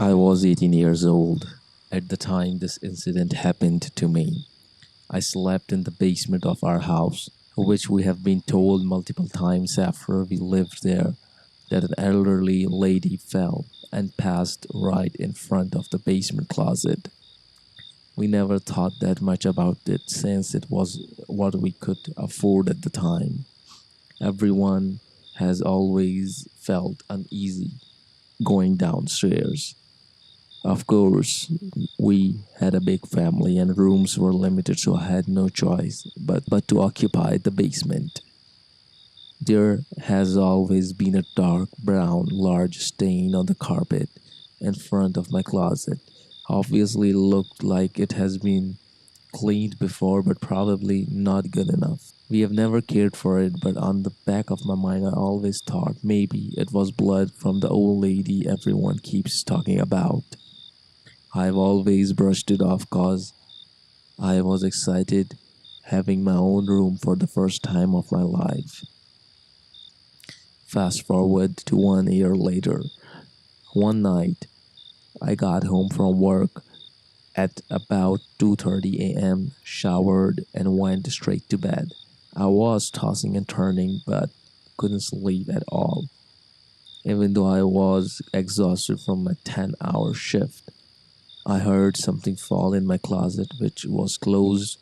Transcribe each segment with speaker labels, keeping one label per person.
Speaker 1: I was 18 years old at the time this incident happened to me. I slept in the basement of our house, which we have been told multiple times after we lived there that an elderly lady fell and passed right in front of the basement closet. We never thought that much about it since it was what we could afford at the time. Everyone has always felt uneasy going downstairs. Of course, we had a big family and rooms were limited, so I had no choice but to occupy the basement. There has always been a dark brown large stain on the carpet in front of my closet. Obviously looked like it has been cleaned before, but probably not good enough. We have never cared for it, but on the back of my mind I always thought maybe it was blood from the old lady everyone keeps talking about. I've always brushed it off cause I was excited having my own room for the first time of my life. Fast forward to 1 year later. One night, I got home from work at about 2:30 a.m., showered and went straight to bed. I was tossing and turning but couldn't sleep at all, even though I was exhausted from my 10-hour shift. I heard something fall in my closet, which was closed.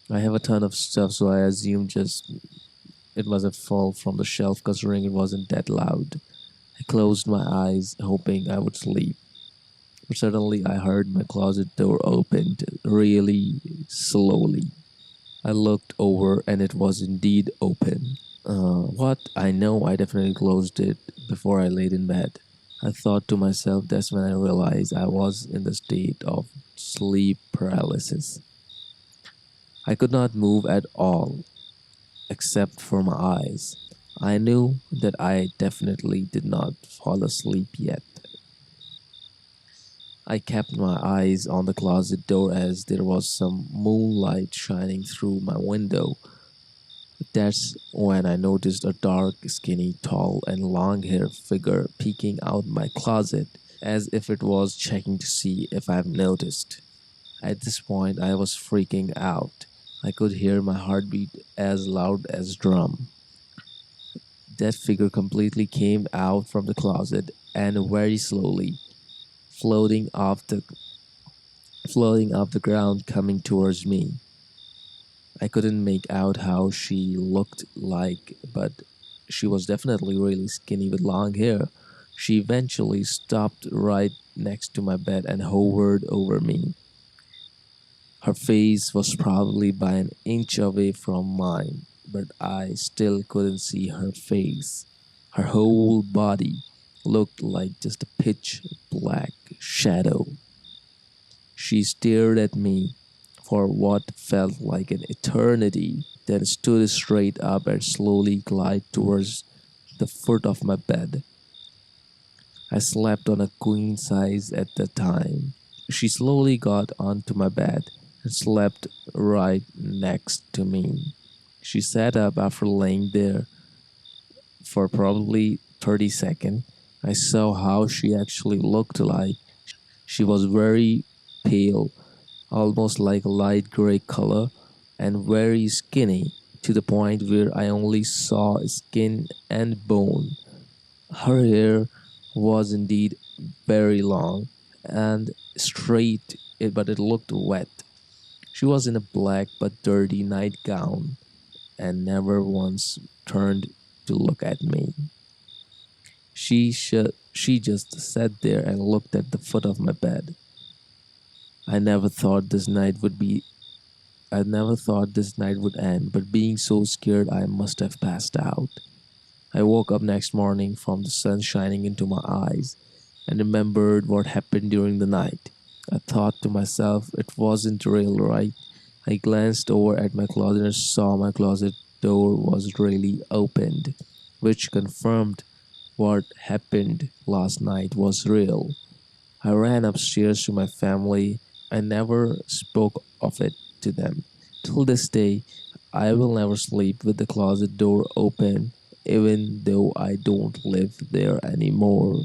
Speaker 1: I have a ton of stuff, so I assumed just it was a fall from the shelf, considering it wasn't that loud. I closed my eyes, hoping I would sleep. But suddenly, I heard my closet door opened really slowly. I looked over, and it was indeed open. What? I know I definitely closed it before I laid in bed. I thought to myself, that's when I realized I was in the state of sleep paralysis. I could not move at all except for my eyes. I knew that I definitely did not fall asleep yet. I kept my eyes on the closet door as there was some moonlight shining through my window. That's when I noticed a dark, skinny, tall, and long haired figure peeking out my closet as if it was checking to see if I've noticed. At this point, I was freaking out. I could hear my heartbeat as loud as drum. That figure completely came out from the closet and very slowly, floating off the floating off the ground, coming towards me. I couldn't make out how she looked like, but she was definitely really skinny with long hair. She eventually stopped right next to my bed and hovered over me. Her face was probably by an inch away from mine, but I still couldn't see her face. Her whole body looked like just a pitch black shadow. She stared at me for what felt like an eternity, then stood straight up and slowly glided towards the foot of my bed. I slept on a queen size at the time. She slowly got onto my bed and slept right next to me. She sat up after laying there for probably 30 seconds. I saw how she actually looked like. She was very pale, almost like a light gray color, and very skinny to the point where I only saw skin and bone. Her hair was indeed very long and straight, but it looked wet. She was in a black but dirty nightgown and never once turned to look at me. She just sat there and looked at the foot of my bed. I never thought this night would be I never thought this night would end, but being so scared I must have passed out. I woke up next morning from the sun shining into my eyes and remembered what happened during the night. I thought to myself it wasn't real, right? I glanced over at my closet and saw my closet door was really opened, which confirmed what happened last night was real. I ran upstairs to my family. I never spoke of it to them. Till this day, I will never sleep with the closet door open, even though I don't live there anymore.